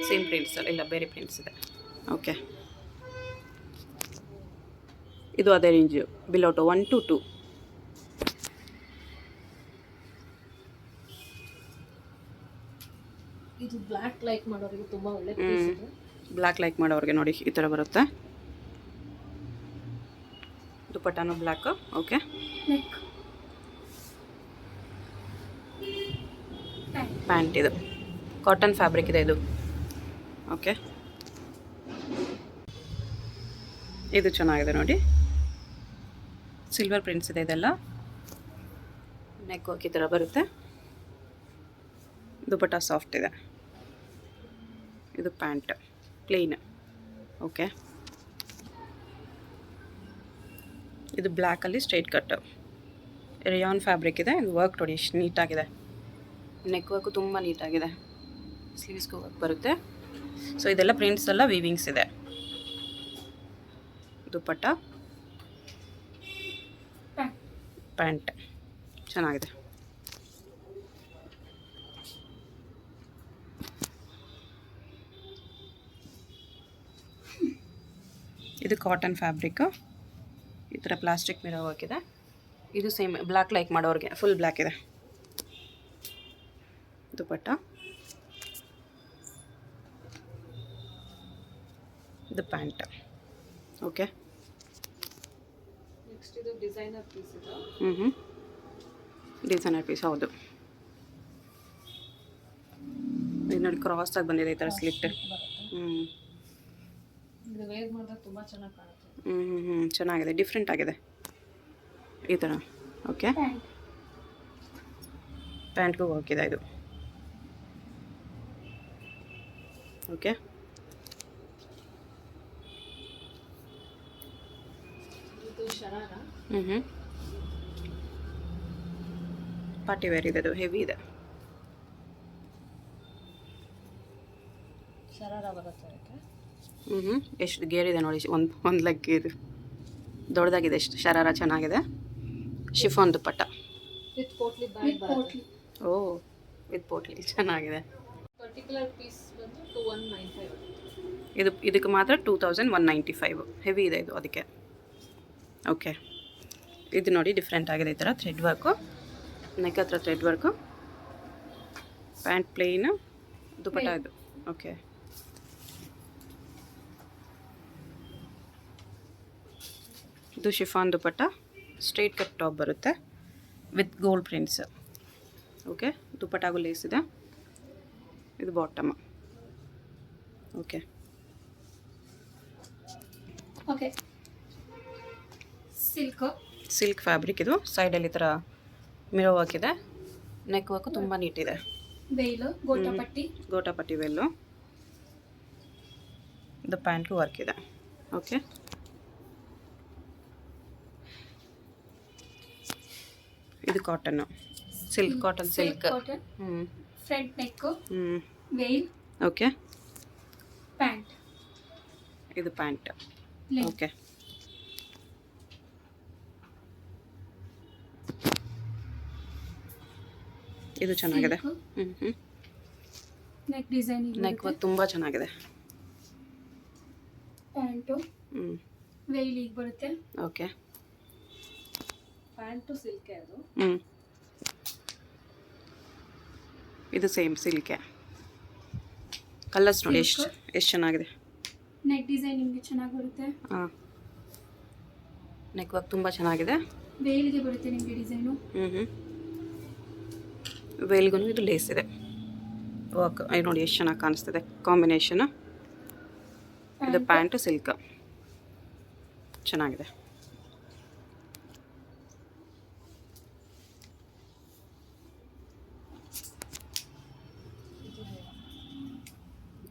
ಸೇಮ್ ಪ್ರಿಂಟ್ಸಲ್ಲಿ, ಇಲ್ಲ ಬೇರೆ ಪ್ರಿಂಟ್ಸ್ ಇದೆ. ಓಕೆ, ಇದು ಅದೇ ರೇಂಜು, ಬಿಲೋಟೋ 1 to 2. ಇದು ಬ್ಲ್ಯಾಕ್ ಲೈಕ್ ಮಾಡೋರಿಗೆ ತುಂಬ ಒಳ್ಳೆ ಪೀಸ್ ಇದೆ. ಬ್ಲ್ಯಾಕ್ ಲೈಕ್ ಮಾಡೋರಿಗೆ ನೋಡಿ ಈ ಥರ ಬರುತ್ತೆ. ದುಪ್ಪಟ್ಟನು ಬ್ಲ್ಯಾಕು. Okay, neck. ಪ್ಯಾಂಟ್ ಇದು ಕಾಟನ್ ಫ್ಯಾಬ್ರಿಕ್ ಇದೆ ಇದು. ಓಕೆ, ಇದು ಚೆನ್ನಾಗಿದೆ ನೋಡಿ, ಸಿಲ್ವರ್ ಪ್ರಿಂಟ್ಸ್ ಇದೆ ಇದೆಲ್ಲ. ನೆಕ್ ವರ್ಕ್ ಈ ಥರ ಬರುತ್ತೆ, ದುಪ್ಪಟ್ಟ ಸಾಫ್ಟ್ ಇದೆ. ಇದು ಪ್ಯಾಂಟ್ ಪ್ಲೇನ್. ಓಕೆ, ಇದು ಬ್ಲ್ಯಾಕಲ್ಲಿ ಸ್ಟ್ರೈಟ್ ಕಟ್, ರೇಯಾನ್ ಫ್ಯಾಬ್ರಿಕ್ ಇದೆ. ಇದು ವರ್ಕ್ ನೋಡಿ ಎಷ್ಟು ನೀಟಾಗಿದೆ, ನೆಕ್ ವರ್ಕು ತುಂಬ ನೀಟಾಗಿದೆ, ಸ್ಲೀವ್ಸ್ಗೂ ವರ್ಕ್ ಬರುತ್ತೆ. ಸೊ ಇದೆಲ್ಲ ಪ್ರಿಂಟ್ಸ್ ಎಲ್ಲ ವೀವಿಂಗ್ಸ್ ಇದೆ. ದುಪ್ಪಟ್ಟ, ಪ್ಯಾಂಟ್ ಚೆನ್ನಾಗಿದೆ. ಇದು ಕಾಟನ್ ಫ್ಯಾಬ್ರಿಕ್ಕು, ಈ ಥರ ಪ್ಲಾಸ್ಟಿಕ್ ಮಿರೋ ವರ್ಕ್ ಇದೆ. ಇದು ಸೇಮ್ ಬ್ಲ್ಯಾಕ್ ಲೈಕ್ ಮಾಡೋರಿಗೆ ಫುಲ್ ಬ್ಲ್ಯಾಕ್ ಇದೆ. ದುಪ್ಪಟ್ಟ, ಇದು ಪ್ಯಾಂಟ್. ಓಕೆ, ನೆಕ್ಸ್ಟ್ ಇದು ಡಿಸೈನರ್ ಪೀಸ್ ಇದೆ. ಡಿಸೈನರ್ ಪೀಸ್, ಹೌದು. ಇದು ನೋಡಿ ಕ್ರಾಸ್ ಆಗಿ ಬಂದಿದೆ ಈ ಥರ ಸ್ಲಿಟ್. ಇದು ವೇರ್ ಮಾಡಿದ್ರೆ ತುಂಬ ಚೆನ್ನಾಗಿ ಕಾಣುತ್ತೆ. ಚೆನ್ನಾಗಿದೆ, ಡಿಫ್ರೆಂಟ್ ಆಗಿದೆ ಈ ಥರ. ಓಕೆ, ಪ್ಯಾಂಟ್ಗೂ ಹೋಗಿದೆ ಇದು. ಓಕೆ, ಇದು ಶರಾರ. ಪಾರ್ಟಿ ವೇರ್ ಇದೆ, ಅದು ಹೆವಿ ಇದೆ. ಶರಾರ ಬರುತ್ತೆ ಅದಕ್ಕೆ. ಎಷ್ಟು ಗೇರ್ ಇದೆ ನೋಡಿ, ಒಂದು ಲೆಗ್ ಇದು ದೊಡ್ಡದಾಗಿದೆ. ಎಷ್ಟು ಶರಾರ ಚೆನ್ನಾಗಿದೆ. Chiffon dupatta, with potli bag ಬರುತ್ತೆ. ಓ, ವಿತ್ ಪೋಟ್ಲಿ ಚೆನ್ನಾಗಿದೆ. ಪರ್ಟಿಕ್ಯುಲರ್ ಪೀಸ್ ಬಂದು 2195. ಇದಕ್ಕೆ ಮಾತ್ರ 2195. ಹೆವಿ ಇದೆ ಇದು ಅದಕ್ಕೆ. ಓಕೆ, ಇದು ನೋಡಿ ಡಿಫ್ರೆಂಟ್ ಆಗಿದೆ, ಈ ಥರ ಥ್ರೆಡ್ ವರ್ಕು, ನೆಕ್ ಹತ್ರ thread work, pant plain, dupatta ಇದು. ಓಕೆ, ಇದು chiffon dupatta, straight cut top ಬರುತ್ತೆ ವಿತ್ ಗೋಲ್ಡ್ ಪ್ರಿಂಟ್ಸ್. ಓಕೆ, ದುಪ್ಪಟ್ಟಾಗೂ ಲೇಸ್ ಇದೆ. ಇದು bottom. Okay, okay silk silk fabric ಇದು. ಸೈಡಲ್ಲಿ ಈ ಥರ ಮಿರೋ ವರ್ಕ್ ಇದೆ. ನೆಕ್ ವರ್ಕು ತುಂಬ ನೀಟಿದೆ. ವೇಲು ಗೋಟಪಟ್ಟಿ ಗೋಟಾಪಟ್ಟಿ ವೆಲ್ಲು. ಇದು ಪ್ಯಾಂಟ್ಗೂ ವರ್ಕ್ ಇದೆ. ಓಕೆ, ಇದು ಕಾಟನ್ನು, ಸಿಲ್ಕ್ ಕಾಟನ್ ಸಿಲ್ಕ್. ಕಾಟನ್ ಹ್ಞೂ ಫ್ರಂಟ್ ನೆಕ್ಕು ಹ್ಞೂ ವೇಲ್ ಓಕೆ, ಪ್ಯಾಂಟ್ ಇದು ಪ್ಯಾಂಟ್. ಲೆಂತ್ ಓಕೆ, ಇದು ಚೆನ್ನಾಗಿದೆ. ಹ್ಞೂ ನೆಕ್ ಡಿಸೈನಿಂಗ್ ನೆಕ್ ವರ್ಕ್ ತುಂಬ ಚೆನ್ನಾಗಿದೆ. ಪ್ಯಾಂಟು ಹ್ಞೂ ವೇಲಿಗೆ ಬರುತ್ತೆ. ಓಕೆ, ಪ್ಯಾಂಟು ಸಿಲ್ಕೆ ಅದು. ಹ್ಞೂ ಇದು ಸೇಮ್ ಸಿಲ್ಕೆ. ಕಲರ್ಸ್ ನೋಡಿ ಎಷ್ಟು ಚೆನ್ನಾಗಿದೆ. ನೆಕ್ ಡಿಸೈನ್ ನಿಮಗೆ ಚೆನ್ನಾಗಿ ಬರುತ್ತೆ. ಹಾಂ, ನೆಕ್ ವರ್ಕ್ ತುಂಬ ಚೆನ್ನಾಗಿದೆ. ವೇಲ್ಗೆ ಬರುತ್ತೆ ನಿಮಗೆ ಡಿಸೈನು. ಹ್ಞೂ ವೇಲ್ಗೂ ಇದು ಲೇಸ್ ಇದೆ ವರ್ಕ್. ನೋಡಿ ಎಷ್ಟು ಚೆನ್ನಾಗಿ ಕಾಣಿಸ್ತದೆ ಕಾಂಬಿನೇಷನ್. ಇದು ಪ್ಯಾಂಟು ಸಿಲ್ಕ್ ಚೆನ್ನಾಗಿದೆ.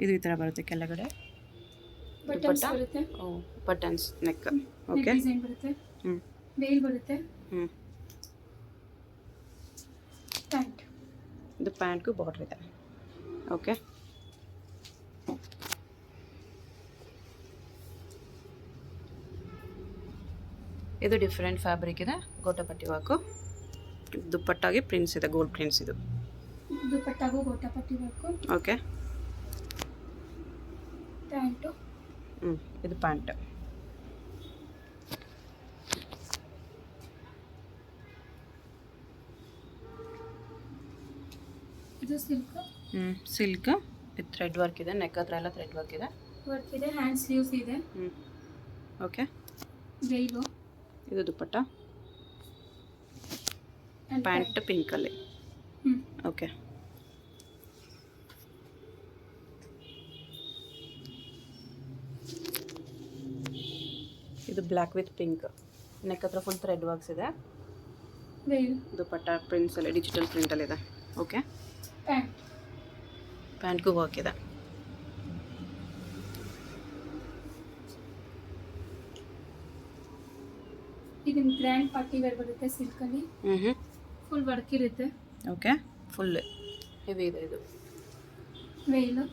ಇದು ಈ ಥರ ಬರುತ್ತೆ ಕೆಳಗಡೆ. ಬಟನ್ಸ್ ಬರುತ್ತೆ. ಓ, buttons neck. Neck okay, design ಬರುತ್ತೆ. ಹ್ಞೂ ವೇಲ್ ಬರುತ್ತೆ. ಹ್ಞೂ ಪ್ಯಾಂಟ್ ಇದು ಪ್ಯಾಂಟ್ಗೂ ಬಾರ್ಡರ್ ಇದೆ. ಓಕೆ, ಇದು ಡಿಫ್ರೆಂಟ್ ಫ್ಯಾಬ್ರಿಕ್ ಇದೆ. ಗೋಟಪಟ್ಟಿ ವರ್ಕು. ದುಪ್ಪಟ್ಟಾಗಿ ಪ್ರಿಂಟ್ಸ್ ಇದೆ, ಗೋಲ್ಡ್ ಪ್ರಿಂಟ್ಸ್ ಇದು. ದುಪಟ್ಟಾಗೂ ಗೋಟಪಟ್ಟಿ ವರ್ಕು. ಓಕೆ, ಪ್ಯಾಂಟು ಹ್ಞೂ ಇದು ಪ್ಯಾಂಟ್. ಇದು ಸಿಲ್ಕ್ ಹ್ಞೂ ಸಿಲ್ಕ್ ವಿತ್ ಥ್ರೆಡ್ ವರ್ಕ್ ಇದೆ. ನೆಕ್ ಹತ್ರ ಎಲ್ಲ ಥ್ರೆಡ್ ವರ್ಕ್ ಇದೆ. ವರ್ಕ್ ಇದೆ. ಹ್ಯಾಂಡ್ ಸ್ಲೀವ್ಸ್ ಇದೆ. ಹ್ಞೂ ಓಕೆ, ವೇಲು ಇದು ದುಪ್ಪಟ್ಟ. and ಪ್ಯಾಂಟ್ ಪಿಂಕಲ್ಲಿ. ಹ್ಮ್. ಓಕೆ, ಇದು ಬ್ಲ್ಯಾಕ್ ವಿತ್ ಪಿಂಕ್. ನೆಕ್ ಹತ್ರ ಫುಲ್ ಥ್ರೆಡ್ ವರ್ಕ್ಸ್ ಇದೆ. ವೇಲ್ ದುಪ್ಪಟ್ಟ ಪ್ರಿಂಟ್ಸಲ್ಲಿ ಡಿಜಿಟಲ್ ಪ್ರಿಂಟಲ್ಲಿದೆ. ಓಕೆ, ಪ್ಯಾಂಟ್ ಪ್ಯಾಂಟ್ಗೂ ವರ್ಕ್ ಇದೆ. ಇದು ಗ್ರ್ಯಾಂಡ್ ಪಾರ್ಟಿ ವೇರ್ ಬರುತ್ತೆ ಸಿಲ್ಕಲ್ಲಿ. ಹ್ಞೂ ಫುಲ್ ವರ್ಕ್ ಇರುತ್ತೆ. ಓಕೆ, ಫುಲ್ ಹೆವಿ ಇದೆ ಇದು. ವೇಲು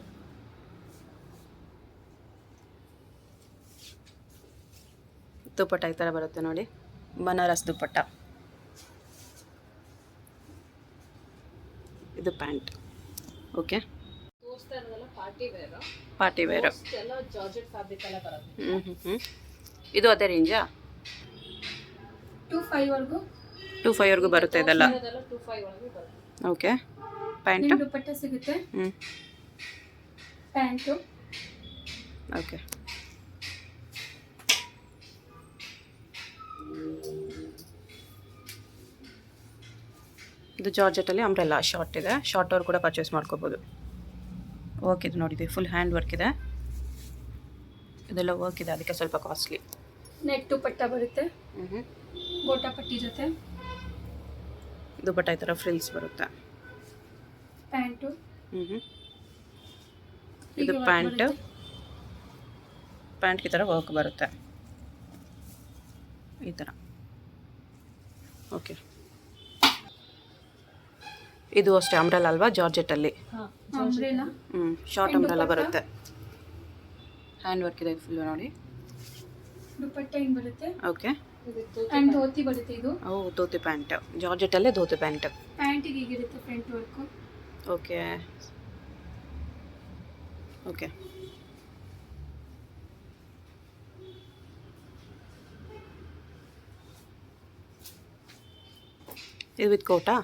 ದುಪ್ಪಟ್ಟ ಈ ಥರ ಬರುತ್ತೆ ನೋಡಿ, ಬನಾರಸ್ ದುಪ್ಪಟ್ಟ. ಇದು ಪ್ಯಾಂಟ್. ಓಕೆ, ತೋರಿಸ್ತಾ ಇರೋದೆಲ್ಲ ಪಾರ್ಟಿ ವೇರ್. Party wear. ಎಲ್ಲ ಜಾರ್ಜೆಟ್ ಫ್ಯಾಬ್ರಿಕ್ ಎಲ್ಲ ಬರುತ್ತೆ. ಹ್ಞೂ ಇದು ಅದೇ ರೇಂಜಾ? 2.5 ವರೆಗೂ 2.5ವರೆಗೂ ಬರುತ್ತೆ ಇದೆಲ್ಲ. ಇದೆಲ್ಲ 2.5 ಒಳಗೆ ಬರುತ್ತೆ. Okay, pant. ನಿಮ್ಗೆ ದುಪಟ್ಟ ಸಿಗುತ್ತೆ. ಹ್ಞೂ ಪ್ಯಾಂಟು ಓಕೆ, ಇದು ಜಾರ್ಜೆಟಲ್ಲಿ ಅಂಬ್ರೆಲ್ಲ ಶಾರ್ಟ್ ಇದೆ. ಶಾರ್ಟ್ ಅವ್ರು ಕೂಡ ಪರ್ಚೇಸ್ ಮಾಡ್ಕೋಬೋದು. ವರ್ಕ್ ಇದು ನೋಡಿದೆ, ಫುಲ್ ಹ್ಯಾಂಡ್ ವರ್ಕ್ ಇದೆ. ಇದೆಲ್ಲ ವರ್ಕ್ ಇದೆ, ಅದಕ್ಕೆ ಸ್ವಲ್ಪ ಕಾಸ್ಟ್ಲಿ. ನೆಟ್ ದುಪಟ್ಟ ಬರುತ್ತೆ. ಹ್ಞೂ ಗೋಟಾ ಪಟ್ಟಿ ಜೊತೆ ದುಪ್ಪಟ್ಟ ಈ ಥರ ಫ್ರಿಲ್ಸ್ ಬರುತ್ತೆ. ಪ್ಯಾಂಟು ಹ್ಞೂ ಹೀಗೆ ಇದು work ಪ್ಯಾಂಟ್. ಬರುತ್ತೆ. ಪ್ಯಾಂಟ್ಗೆ ಈ ಥರ ವರ್ಕ್ ಬರುತ್ತೆ ಈ ಥರ. ಓಕೆ, ಇದು ಅಷ್ಟೇ ಅಂಬ್ರೆಲ್ಲ ಅಲ್ವಾ ಜಾರ್ಜೆಟಲ್ಲಿ? ಹಾಂ, ಅಂಬ್ರೆಲಾ ಹ್ಞೂ ಶಾರ್ಟ್ And ಅಂಬ್ರೆಲ್ಲ ದುಪ್ಪಟ್ಟ? ಬರುತ್ತೆ. ಹ್ಯಾಂಡ್ ವರ್ಕ್ ಇದೆ ಫುಲ್ಲು ನೋಡಿ. ದುಪಟ್ಟ ಹಿಂಗ್ ಬರುತ್ತೆ. ಓಕೆ, ಅಂಡ್ ಧೋತಿ ಬರುತ್ತೆ. ಇದು ಓ ಧೋತಿ ಪ್ಯಾಂಟ್, ಜಾರ್ಜೆಟಲ್ಲೇ ಧೋತಿ ಪ್ಯಾಂಟ್. ಪ್ಯಾಂಟಿಗೆ ಹೀಗಿರುತ್ತೆ ಫ್ರಂಟ್ ವರ್ಕು. ಓಕೆ ಓಕೆ, ಇದು ವಿತ್ ಕೋಟಾ?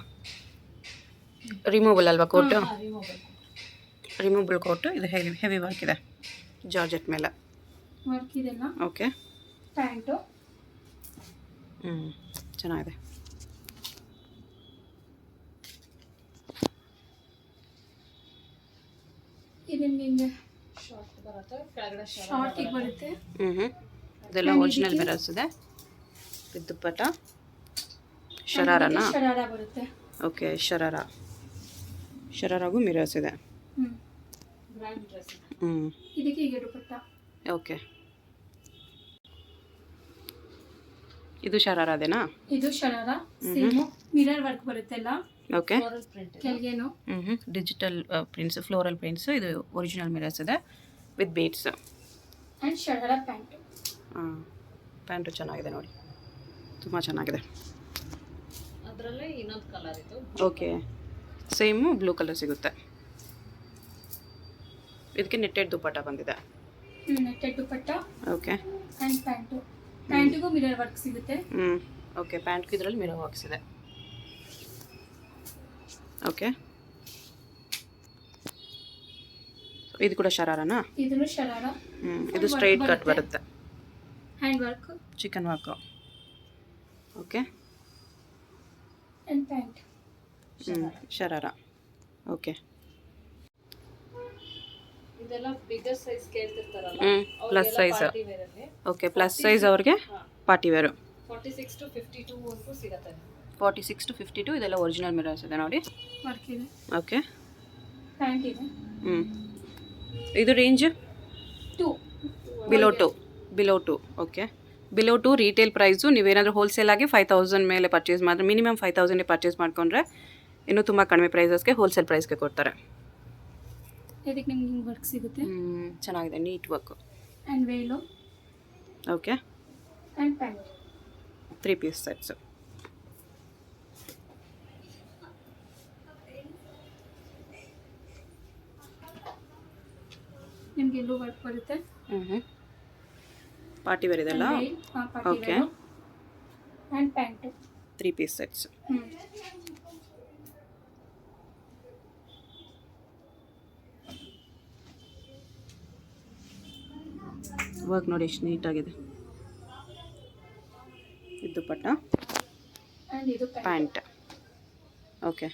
ರಿಮೂವಲ್ ಅಲ್ವಾ ಕೋಟು? Removal coat. ಇದು ಹೆವಿ ಹೆವಿ ವರ್ಕ್ ಇದೆ ಜಾರ್ಜೆಟ್ ಮೇಲೆ. ವರ್ಕ್ ಇದೆಲ್ಲ. ಓಕೆ, ಪ್ಯಾಂಟು ಹ್ಞೂ ಚೆನ್ನಾಗಿದೆ. ಇದು ನಿಮಗೆ ಶಾರ್ಟ್ ಬರುತ್ತೆ, ಕೆಳಗಡೆ ಶಾರ್ಟಿಗೆ ಬರುತ್ತೆ. ಹ್ಞೂ ಹ್ಞೂ ಇದೆಲ್ಲ ಒರಿಜಿನಲ್ ಮಿರರ್ಸ್ ಇದೆ ವಿತ್ ದುಪ್ಪಟ್ಟ. ಶರಾರನಾ? ಶರಾರ ಬರುತ್ತೆ. ಓಕೆ, ಶರಾರಾಗೂ ಮಿರರ್ಸ್ ಇದೆ. Grand dress. ಇದಕ್ಕೆ ಹೀಗೆ ದುಪ್ಪಟ್ಟ. ಓಕೆ, ಇದು ಶರಾರ ಅದೇನಾ? ಇದು ಶರಾರ ಸೇಮ್ ಮಿರರ್ ವರ್ಕ್ ಬರುತ್ತೆಲ್ಲ. Okay, floral print. ಕೆಳಗೇನು ಡಿಜಿಟಲ್ ಪ್ರಿಂಟ್ಸ್, ಫ್ಲೋರಲ್ ಪ್ರಿಂಟ್ಸ್. ಇದು ಒರಿಜಿನಲ್ ಮಿರರ್ಸ್ ಇದೆ with beads. And sharara pant. Pant ಚೆನ್ನಾಗಿದೆ ನೋಡಿ, ತುಂಬ ಚೆನ್ನಾಗಿದೆ. ಅದರಲ್ಲೇ ಇನ್ನೊಂದು ಕಲರ್ ಇದು. ಓಕೆ, ಸೇಮು ಬ್ಲೂ ಕಲರ್ ಸಿಗುತ್ತೆ. ಇದಕ್ಕೆ ನೆಟ್ಟೆಡ್ ದುಪ್ಪಟ್ಟ ಬಂದಿದೆ. ನೆಟ್ಟೆಡ್ ದುಪ್ಪಟ್ಟ. ಓಕೆ, ಆ್ಯಂಡ್ ಪ್ಯಾಂಟಿಗೂ ಮಿರರ್ ವರ್ಕ್ ಸಿಗುತ್ತೆ. ಓಕೆ, ಪ್ಯಾಂಟ್ಗೂ ಇದರಲ್ಲಿ ಮಿರರ್ ವರ್ಕ್ಸ್ ಇದೆ. ಓಕೆ, ಇದು ಕೂಡ ಶರಾರನಾ? ಇದನ್ನು ಶರಾರ. ಇದು ಸ್ಟ್ರೈಟ್ ಕಟ್ ಬರುತ್ತೆ. Hand work. Chikan work. Okay, and pant. Sharara. Okay, ಇದೆಲ್ಲ ಬಿಗರ್ ಸೈಜ್ ಕೇಳ್ತಿರ್ತಾರಲ್ಲ, ಪ್ಲಸ್ ಸೈಜ್. ಪಾರ್ಟಿ ವೇರ್ ಅಲ್ಲಿ. ಓಕೆ, ಪ್ಲಸ್ ಸೈಜ್ ಅವ್ರಿಗೆ ಪಾರ್ಟಿ ವೇರು. 46 to 52 ವರೆಗೂ ಸಿಗುತ್ತೆ. 46 to 52. ಇದೆಲ್ಲ ಒರಿಜಿನಲ್ ಮಿರರ್ಸ್ ಇದೆ ನೋಡಿ. ವರ್ಕ್ ಇದೆ. ಓಕೆ, ಪ್ಯಾಂಟ್ ಇದೆ. ಇದು range 2. Below two. Okay, below two retail price. ನೀವೇನಾದರೂ ಹೋಲ್ಸೇಲ್ ಆಗಿ 5000 ಮೇಲೆ ಪರ್ಚೇಸ್ ಮಾಡಿದ್ರೆ, ಮಿನಿಮಮ್ 5000 ಪರ್ಚೇಸ್ ಮಾಡ್ಕೊಂಡ್ರೆ ಇನ್ನೂ ತುಂಬ ಕಡಿಮೆ ಪ್ರೈಸಸ್ಗೆ ಹೋಲ್ಸೇಲ್ ಪ್ರೈಸ್ಗೆ ಕೊಡ್ತಾರೆ. ಇದಕ್ಕೆ ನಿಮ್ಗೆ ಹಿಂಗೆ ವರ್ಕ್ ಸಿಗುತ್ತೆ. ಚೆನ್ನಾಗಿದೆ, neat work. And veil. Okay, and pant. 3 piece sets. ನಿಮ್ಗೆ ಎಲ್ಲೂ ವರ್ಕ್ ಬರುತ್ತೆ. ಪಾರ್ಟಿ ವೇರ್ ಇದೆಲ್ಲ. Okay, and pant. 3 piece sets. Work ನೋಡಿ ಎಷ್ಟು ನೀಟಾಗಿದೆ. ಇದು ದುಪ್ಪಟ್ಟ. ಆ್ಯಂಡ್ ಇದು ಪ್ಯಾಂಟ್. ಓಕೆ,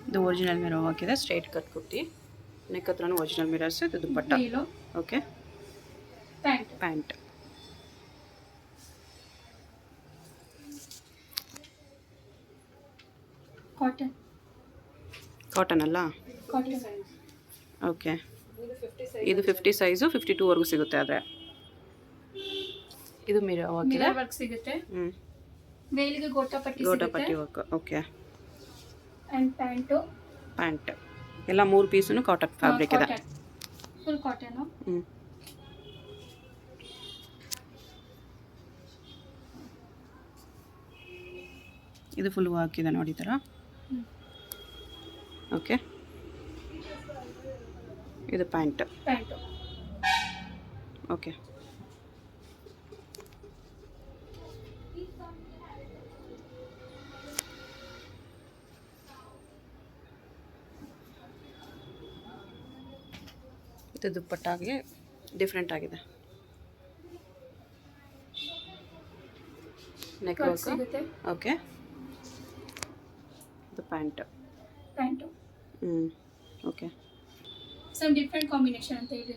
ಇದು ಒರಿಜಿನಲ್ ಮಿರರ್ ಹಾಕಿದೆ. ಸ್ಟ್ರೈಟ್ ಕಟ್ ಕುರ್ತಿ, ನೆಕ್ ಹತ್ರನೂ ಒರಿಜಿನಲ್ ಮಿರರ್ಸ್. ಇದು dupatta. Veil. Okay, pant. Pant. Cotton ಅಲ್ಲ? ಕಾಟನ್. ಓಕೆ, ಇದು 50 ಸೈಜ್. ಇದು 50 ಸೈಜು 52ವರೆಗೂ ಸಿಗುತ್ತೆ. ಆದರೆ ಇದು ಮಿರರ್ ಹಾಕಿದೆ. ಮಿರರ್ ವರ್ಕ್ ಸಿಗುತ್ತೆ. ವೇಲಿಗೆ gotapatti work. Okay, and pant. ಎಲ್ಲ 3 ಪೀಸೂ ಕಾಟನ್ ಫ್ಯಾಬ್ರಿಕ್ ಇದೆ. Full cotton. ಇದು ಫುಲ್ ವರ್ಕ್ ಇದೆ ನೋಡಿ ಈ ಥರ. ಓಕೆ, ಇದು ಪ್ಯಾಂಟ್. ಓಕೆ, ಇದು ದುಪ್ಪಟ್ಟಾಗಿ ಡಿಫ್ರೆಂಟ್ ಆಗಿದೆ. Neck work. ಸಿಗುತ್ತೆ. ಓಕೆ, ಇದು pant. Okay, some different combination ಅಂತ ಇದೆ.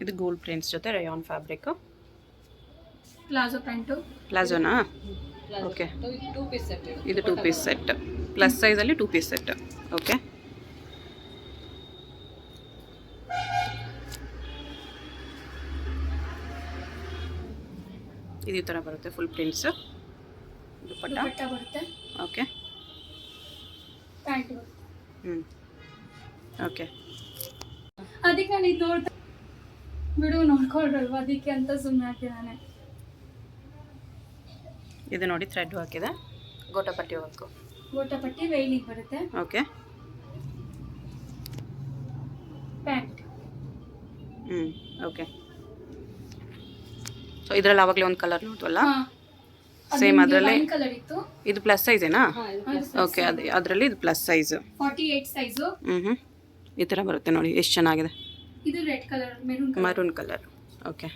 ಇದು ಗೋಲ್ಡ್ ಪ್ರಿಂಟ್ಸ್ ಜೊತೆ ರಯಾನ್ ಫ್ಯಾಬ್ರಿಕ್. Palazzo pant. ಪ್ಲಾಜೋನಾ? Okay, 2 piece set. ಇದು 2 ಪೀಸ್ ಸೆಟ್. ಪ್ಲಸ್ ಸೈಜಲ್ಲಿ 2 ಪೀಸ್ ಸೆಟ್. ಓಕೆ, ಇದು ಈ ಥರ ಬರುತ್ತೆ ಫುಲ್ ಪ್ರಿಂಟ್ಸ್. ದುಪ್ಪಟ್ಟ ಬರುತ್ತೆ. Okay, pant. ಓಕೆ, ಅದಕ್ಕೆ ನಾನು ಇದು ನೋಡ್ತಾ ಬಿಡು ನೋಡ್ಕೊಳ್ರಲ್ವ, ಅದಕ್ಕೆ ಅಂತ ಸುಮ್ಮನೆ ಆಗ್ತೀನಿ ನಾನೇ. ಇದು ನೋಡಿ ಥ್ರೆಡ್ ಹಾಕಿದೆ. ಗೋಟಾಪಟ್ಟಿ ವರ್ಕು. ಗೋಟಾಪಟ್ಟಿ ವೇಲಿಗೆ ಬರುತ್ತೆ. Okay, pant. ಓಕೆ. ಸೊ ಇದರಲ್ಲಿ ಆವಾಗಲೇ ಒಂದು ಕಲರ್ ನೋಡ್ವಲ್ಲ, ಅದು ಸೇಮ್ ಅದರಲ್ಲೇ. ವೈನ್ ಕಲರ್ ಇತ್ತು. ಇದು ಪ್ಲಸ್ ಸೈಜೇನಾ? ಹಾ, ಇದು plus ಓಕೆ, ಅದರಲ್ಲಿ ಇದು ಪ್ಲಸ್ ಸೈಜು. 48 ಸೈಜು. ಈ ಥರ ಬರುತ್ತೆ ನೋಡಿ, ಎಷ್ಟು ಚೆನ್ನಾಗಿದೆ. ಇದು red colour, maroon colour. Okay,